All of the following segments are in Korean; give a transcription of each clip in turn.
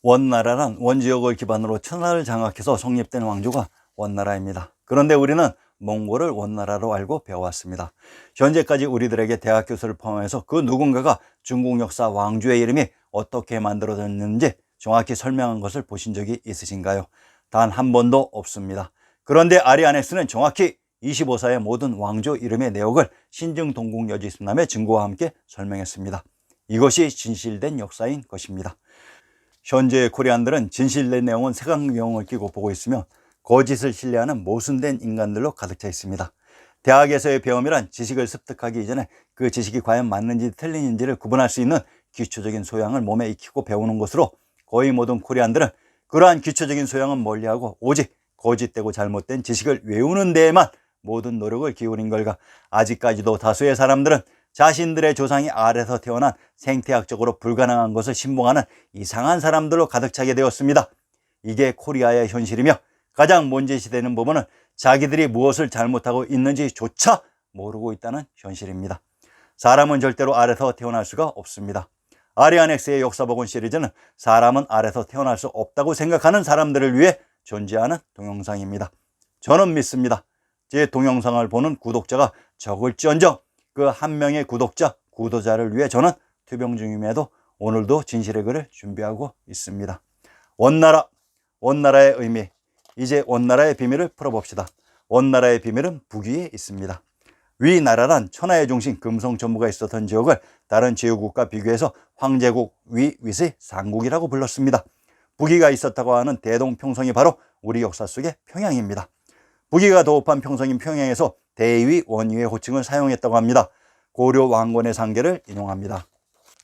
원나라란 원지역을 기반으로 천하를 장악해서 성립된 왕조가 원나라입니다. 그런데 우리는 몽골을 원나라로 알고 배워왔습니다. 현재까지 우리들에게 대학 교수를 포함해서 그 누군가가 중국 역사 왕조의 이름이 어떻게 만들어졌는지 정확히 설명한 것을 보신 적이 있으신가요? 단 한 번도 없습니다. 그런데 아리아넥스는 정확히 25사의 모든 왕조 이름의 내역을 신증동국여지승남의 증거와 함께 설명했습니다. 이것이 진실된 역사인 것입니다. 현재의 코리안들은 진실된 내용은 색안경을 끼고 보고 있으며 거짓을 신뢰하는 모순된 인간들로 가득 차 있습니다. 대학에서의 배움이란 지식을 습득하기 이전에 그 지식이 과연 맞는지 틀린지를 구분할 수 있는 기초적인 소양을 몸에 익히고 배우는 것으로 거의 모든 코리안들은 그러한 기초적인 소양은 멀리하고 오직 거짓되고 잘못된 지식을 외우는 데에만 모든 노력을 기울인 결과 아직까지도 다수의 사람들은 자신들의 조상이 알에서 태어난 생태학적으로 불가능한 것을 신봉하는 이상한 사람들로 가득 차게 되었습니다. 이게 코리아의 현실이며 가장 문제시되는 부분은 자기들이 무엇을 잘못하고 있는지조차 모르고 있다는 현실입니다. 사람은 절대로 알에서 태어날 수가 없습니다. 아리아넥스의 역사복원 시리즈는 사람은 알에서 태어날 수 없다고 생각하는 사람들을 위해 존재하는 동영상입니다. 저는 믿습니다. 제 동영상을 보는 구독자가 적을지언정 그 한 명의 구독자를 위해 저는 투병 중임에도 오늘도 진실의 글을 준비하고 있습니다. 원나라의 의미. 이제 원나라의 비밀을 풀어봅시다. 원나라의 비밀은 북위에 있습니다. 위나라란 천하의 중심 금성천부가 있었던 지역을 다른 제후국과 비교해서 황제국 위윗의 상국이라고 불렀습니다. 북위가 있었다고 하는 대동평성이 바로 우리 역사 속의 평양입니다. 북위가 도읍한 평성인 평양에서 대위 원위의 호칭을 사용했다고 합니다. 고려 왕건의 상계를 인용합니다.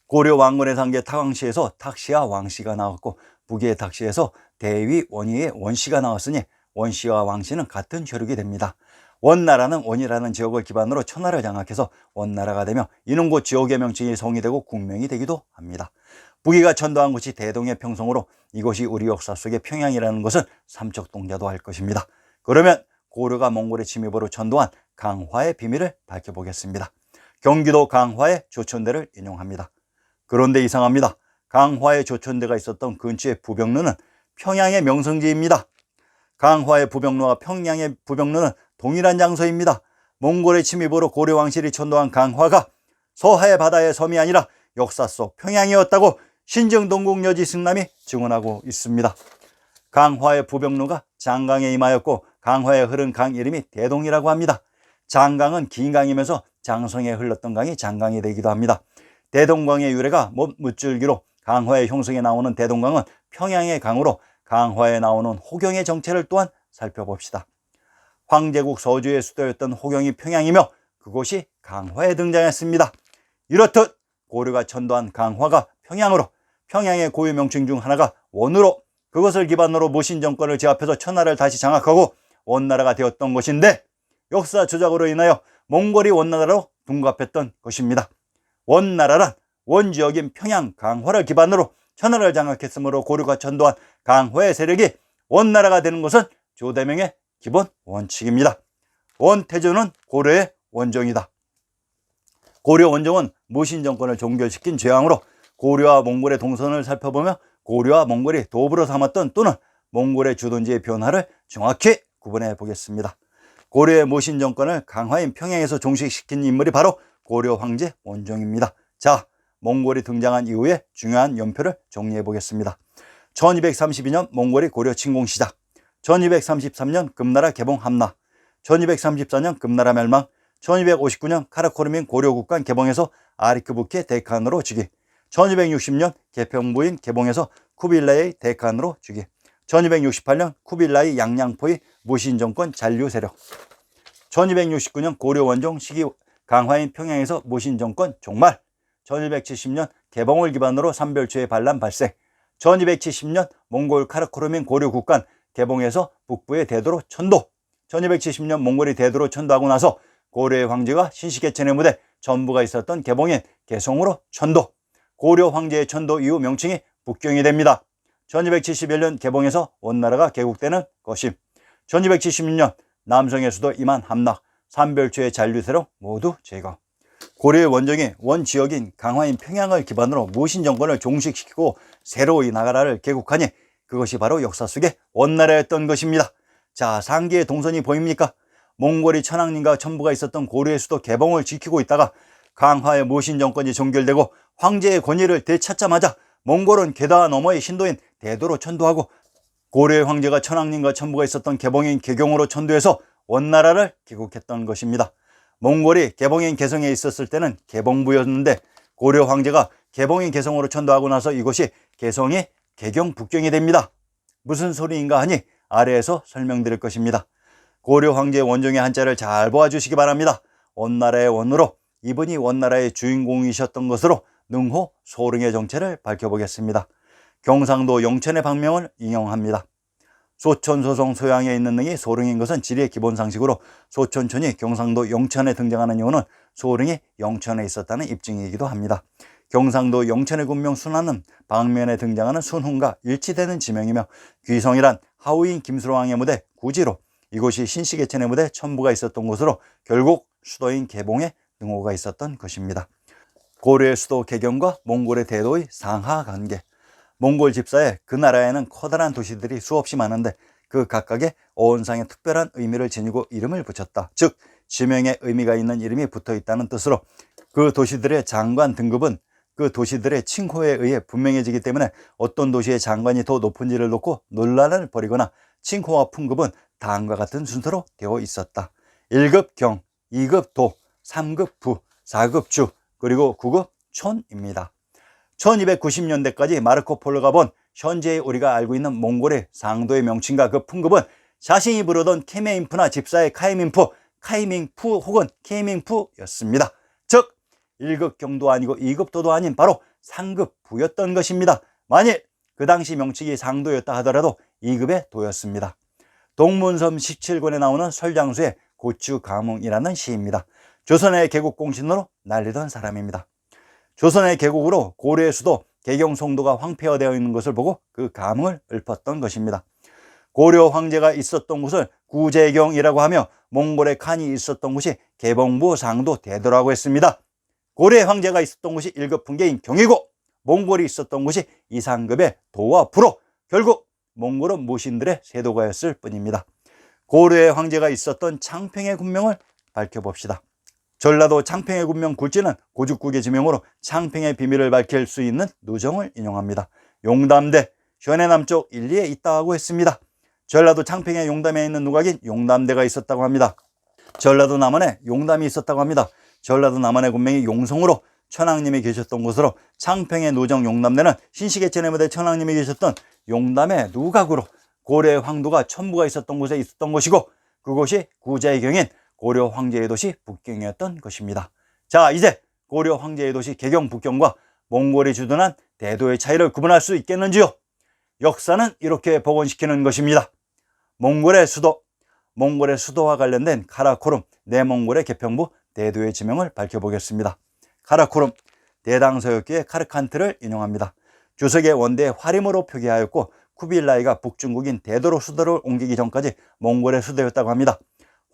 고려 왕건의 상계 타왕시에서 탁시와 왕시가 나왔고 북위의 탁시에서 대위 원위의 원시가 나왔으니 원시와 왕시는 같은 혈육이 됩니다. 원나라는 원이라는 지역을 기반으로 천하를 장악해서 원나라가 되며 이는 곧 지역의 명칭이 성이 되고 국명이 되기도 합니다. 북위가 천도한 곳이 대동의 평성으로 이곳이 우리 역사 속의 평양이라는 것은 삼척동자도 알 것입니다. 그러면 고려가 몽골의 침입으로 천도한 강화의 비밀을 밝혀보겠습니다. 경기도 강화의 조천대를 인용합니다. 그런데 이상합니다. 강화의 조천대가 있었던 근처의 부병루는 평양의 명성지입니다. 강화의 부병루와 평양의 부병루는 동일한 장소입니다. 몽골의 침입으로 고려 왕실이 천도한 강화가 서해 바다의 섬이 아니라 역사 속 평양이었다고 신증동국여지승남이 증언하고 있습니다. 강화의 부병루가 장강에 임하였고 강화에 흐른 강 이름이 대동이라고 합니다. 장강은 긴 강이면서 장성에 흘렀던 강이 장강이 되기도 합니다. 대동강의 유래가 묻줄기로 강화의 형성에 나오는 대동강은 평양의 강으로 강화에 나오는 호경의 정체를 또한 살펴봅시다. 황제국 서주의 수도였던 호경이 평양이며 그곳이 강화에 등장했습니다. 이렇듯 고려가 천도한 강화가 평양으로, 평양의 고유 명칭 중 하나가 원으로, 그것을 기반으로 모신 정권을 제압해서 천하를 다시 장악하고 원나라가 되었던 것인데 역사 조작으로 인하여 몽골이 원나라로 둔갑했던 것입니다. 원나라란 원지역인 평양 강화를 기반으로 천하를 장악했으므로 고려가 천도한 강화의 세력이 원나라가 되는 것은 조대명의 기본 원칙입니다. 원태조는 고려의 원종이다. 고려 원종은 무신 정권을 종결시킨 죄왕으로 고려와 몽골의 동선을 살펴보며 고려와 몽골이 도읍으로 삼았던 또는 몽골의 주둔지의 변화를 정확히 구분해 보겠습니다. 고려의 무신 정권을 강화인 평양에서 종식시킨 인물이 바로 고려 황제 원종입니다. 자, 몽골이 등장한 이후에 중요한 연표를 정리해 보겠습니다. 1232년 몽골이 고려 침공 시작, 1233년 금나라 개봉 함나, 1234년 금나라 멸망, 1259년 카라코르민 고려 국관 개봉해서 아리크부케 대칸으로 즉위, 1260년 개평부인 개봉해서 쿠빌라이 대칸으로 즉위, 1268년 쿠빌라이 양양포의 무신정권 잔류 세력, 1269년 고려 원종 시기 강화인 평양에서 무신정권 종말, 1270년 개봉을 기반으로 삼별초의 반란 발생, 1270년 몽골 카라코르민 고려 국관 개봉해서 북부의 대도로 천도, 1270년 몽골이 대도로 천도하고 나서 고려의 황제가 신시개천의 무대 전부가 있었던 개봉인 개성으로 천도, 고려 황제의 천도 이후 명칭이 북경이 됩니다. 1271년 개봉해서 원나라가 개국되는 것임, 1276년 남성의 수도 임한 함락, 삼별초의 잔류 세력 모두 제거, 고려의 원정이 원지역인 강화인 평양을 기반으로 무신 정권을 종식시키고 새로 이 나라를 개국하니 그것이 바로 역사 속의 원나라였던 것입니다. 자, 상기의 동선이 보입니까? 몽골이 천황님과 첨부가 있었던 고려의 수도 개봉을 지키고 있다가 강화의 무신 정권이 종결되고 황제의 권위를 되찾자마자 몽골은 게다가 너머의 신도인 대도로 천도하고 고려의 황제가 천황님과 첨부가 있었던 개봉인 개경으로 천도해서 원나라를 개국했던 것입니다. 몽골이 개봉인 개성에 있었을 때는 개봉부였는데 고려 황제가 개봉인 개성으로 천도하고 나서 이곳이 개성이 개경 북경이 됩니다. 무슨 소리인가 하니 아래에서 설명드릴 것입니다. 고려 황제의 원종의 한자를 잘 보아주시기 바랍니다. 원나라의 원으로 이분이 원나라의 주인공이셨던 것으로 능호 소릉의 정체를 밝혀보겠습니다. 경상도 영천의 방명을 인용합니다. 소천소송 소양에 있는 능이 소릉인 것은 지리의 기본 상식으로 소천촌이 경상도 영천에 등장하는 이유는 소릉이 영천에 있었다는 입증이기도 합니다. 경상도 영천의 군명 순화는 방면에 등장하는 순훈과 일치되는 지명이며 귀성이란 하우인 김수로왕의 무대 구지로 이곳이 신시개천의 무대 첨부가 있었던 곳으로 결국 수도인 개봉에 능호가 있었던 것입니다. 고려의 수도 개경과 몽골의 대도의 상하관계. 몽골 집사에 그 나라에는 커다란 도시들이 수없이 많은데 그 각각의 어원상의 특별한 의미를 지니고 이름을 붙였다. 즉 지명에 의미가 있는 이름이 붙어있다는 뜻으로 그 도시들의 장관 등급은 그 도시들의 칭호에 의해 분명해지기 때문에 어떤 도시의 장관이 더 높은지를 놓고 논란을 벌이거나 칭호와 풍급은 다음과 같은 순서로 되어 있었다. 1급 경, 2급 도, 3급 부, 4급 주, 그리고 9급 촌입니다. 1290년대까지 마르코 폴로가 본 현재 우리가 알고 있는 몽골의 상도의 명칭과 그 풍급은 자신이 부르던 케메인프나 집사의 카이민프, 카이밍푸 혹은 케이밍푸였습니다. 즉 1급 경도 아니고 2급 도도 아닌 바로 3급 부였던 것입니다. 만일 그 당시 명칭이 상도였다 하더라도 2급의 도였습니다. 동문섬 17권에 나오는 설장수의 고추가뭉이라는 시입니다. 조선의 개국 공신으로 날리던 사람입니다. 조선의 개국으로 고려의 수도 개경송도가 황폐화되어 있는 것을 보고 그 감흥을 읊었던 것입니다. 고려 황제가 있었던 곳을 구제경이라고 하며 몽골의 칸이 있었던 곳이 개봉부 상도 대도라고 했습니다. 고려의 황제가 있었던 곳이 1급 풍계인 경이고 몽골이 있었던 곳이 이상급의 도와 부로 결국 몽골은 무신들의 세도가였을 뿐입니다. 고려의 황제가 있었던 창평의 군명을 밝혀봅시다. 전라도 창평의 군명 굴지는 고죽국의 지명으로 창평의 비밀을 밝힐 수 있는 누정을 인용합니다. 용담대, 현해 남쪽 1리에 있다고 했습니다. 전라도 창평의 용담에 있는 누각인 용담대가 있었다고 합니다. 전라도 남원에 용담이 있었다고 합니다. 전라도 남원의 군명이 용성으로 천황님이 계셨던 곳으로 창평의 누정 용담대는 신시개천의 무대 천황님이 계셨던 용담의 누각으로 고려의 황도가 첨부가 있었던 곳에 있었던 것이고 그곳이 구제경인 고려 황제의 도시 북경이었던 것입니다. 자, 이제 고려 황제의 도시 개경 북경과 몽골이 주둔한 대도의 차이를 구분할 수 있겠는지요? 역사는 이렇게 복원시키는 것입니다. 몽골의 수도와 관련된 카라코름, 내몽골의 개평부 대도의 지명을 밝혀보겠습니다. 카라코름, 대당서역기의 카르칸트를 인용합니다. 주석의 원대의 화림으로 표기하였고 쿠빌라이가 북중국인 대도로 수도를 옮기기 전까지 몽골의 수도였다고 합니다.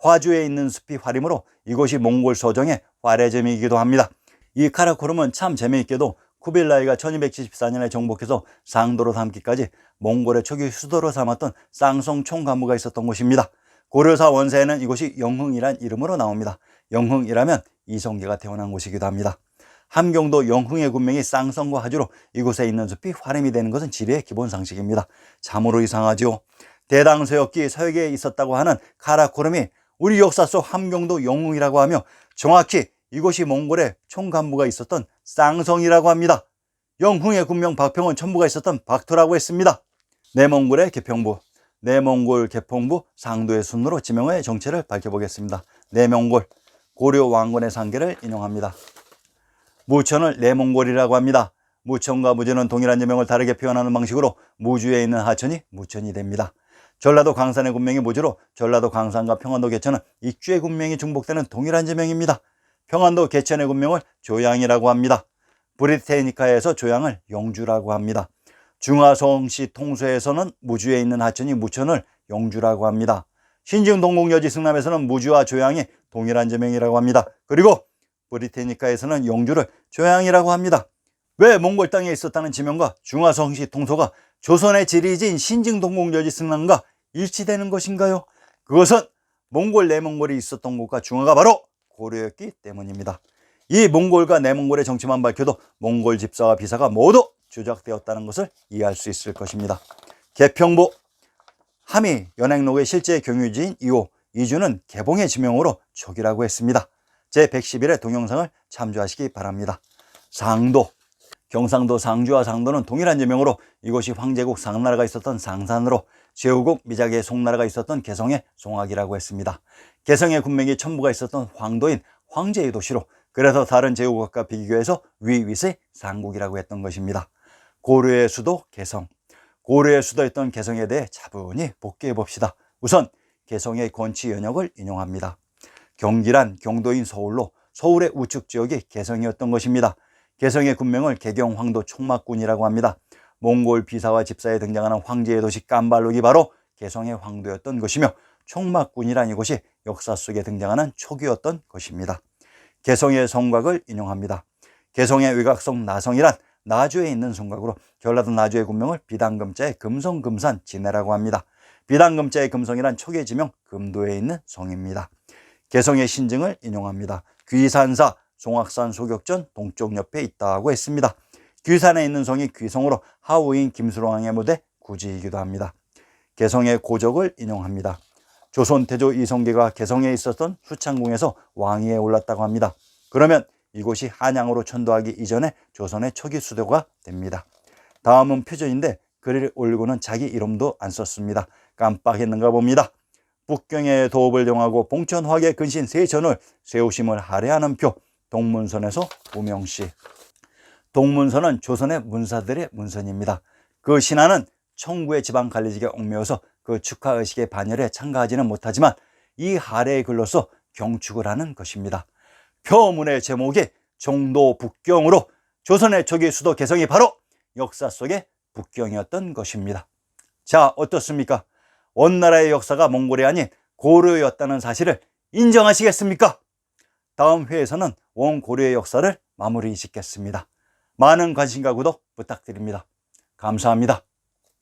화주에 있는 숲이 화림으로 이곳이 몽골 서정의 화레점이기도 합니다. 이 카라코름은 참 재미있게도 쿠빌라이가 1274년에 정복해서 상도로 삼기까지 몽골의 초기 수도로 삼았던 쌍성 총간부가 있었던 곳입니다. 고려사 원세에는 이곳이 영흥이란 이름으로 나옵니다. 영흥이라면 이성계가 태어난 곳이기도 합니다. 함경도 영흥의 군명이 쌍성과 하주로 이곳에 있는 숲이 화림이 되는 것은 지리의 기본 상식입니다. 참으로 이상하지요. 대당서역기 서역에 있었다고 하는 카라코름이 우리 역사 속 함경도 영흥이라고 하며 정확히 이곳이 몽골의 총간부가 있었던 쌍성이라고 합니다. 영흥의 군명 박평은 첨부가 있었던 박토라고 했습니다. 내몽골의 개평부, 내몽골 개평부 상도의 순으로 지명의 정체를 밝혀보겠습니다. 내몽골, 고려 왕건의 상계를 인용합니다. 무천을 내몽골이라고 합니다. 무천과 무주는 동일한 지명을 다르게 표현하는 방식으로 무주에 있는 하천이 무천이 됩니다. 전라도 강산의 군명이 무주로 전라도 강산과 평안도 개천은 익주의 군명이 중복되는 동일한 지명입니다. 평안도 개천의 군명을 조양이라고 합니다. 브리테니카에서 조양을 영주라고 합니다. 중화성시 통수에서는 무주에 있는 하천이 무천을 영주라고 합니다. 신증 동국여지 승남에서는 무주와 조양이 동일한 지명이라고 합니다. 그리고 브리테니카에서는 영주를 조양이라고 합니다. 왜 몽골 땅에 있었다는 지명과 중화성시 통소가 조선의 지리지인 신증동공여지 승랑과 일치되는 것인가요? 그것은 몽골 내몽골이 있었던 곳과 중화가 바로 고려였기 때문입니다. 이 몽골과 내몽골의 정치만 밝혀도 몽골 집사와 비사가 모두 조작되었다는 것을 이해할 수 있을 것입니다. 개평보 함의 연행록의 실제 경유지인 이호, 이주는 개봉의 지명으로 촉이라고 했습니다. 제111회 동영상을 참조하시기 바랍니다. 상도, 경상도 상주와 상도는 동일한 지명으로 이곳이 황제국 상나라가 있었던 상산으로 제후국 미작의 송나라가 있었던 개성의 송악이라고 했습니다. 개성의 군맥이 천부가 있었던 황도인 황제의 도시로, 그래서 다른 제후국과 비교해서 위윗의 상국이라고 했던 것입니다. 고려의 수도 개성, 고려의 수도였던 개성에 대해 차분히 복귀해 봅시다. 우선 개성의 건치 연역을 인용합니다. 경기란 경도인 서울로 서울의 우측 지역이 개성이었던 것입니다. 개성의 군명을 개경황도 총막군이라고 합니다. 몽골 비사와 집사에 등장하는 황제의 도시 깜발록이 바로 개성의 황도였던 것이며, 총막군이란 이곳이 역사 속에 등장하는 촉이었던 것입니다. 개성의 성곽을 인용합니다. 개성의 외곽성 나성이란 나주에 있는 성곽으로 전라도 나주의 군명을 비단금자의 금성금산 진해라고 합니다. 비단금자의 금성이란 촉의 지명 금도에 있는 성입니다. 개성의 신증을 인용합니다. 귀산사 송악산 소격전 동쪽 옆에 있다고 했습니다. 귀산에 있는 성이 귀성으로 하우인 김수롱왕의 무대 구지이기도 합니다. 개성의 고적을 인용합니다. 조선 태조 이성계가 개성에 있었던 수창궁에서 왕위에 올랐다고 합니다. 그러면 이곳이 한양으로 천도하기 이전에 조선의 초기 수도가 됩니다. 다음은 표전인데 글을 올리고는 자기 이름도 안 썼습니다. 깜빡했는가 봅니다. 북경의 도읍을 정하고 봉천화계 근신 세전을 세우심을 할애하는 표, 동문선에서 우명씨. 동문선은 조선의 문사들의 문선입니다. 그 신하는 청구의 지방 관리직에 얽매여서 그 축하의식의 반열에 참가하지는 못하지만 이 할애의 글로서 경축을 하는 것입니다. 표문의 제목이 정도 북경으로 조선의 초기 수도 개성이 바로 역사 속의 북경이었던 것입니다. 자, 어떻습니까? 원나라의 역사가 몽골이 아닌 고려였다는 사실을 인정하시겠습니까? 다음 회에서는 원고려의 역사를 마무리 짓겠습니다. 많은 관심과 구독 부탁드립니다. 감사합니다.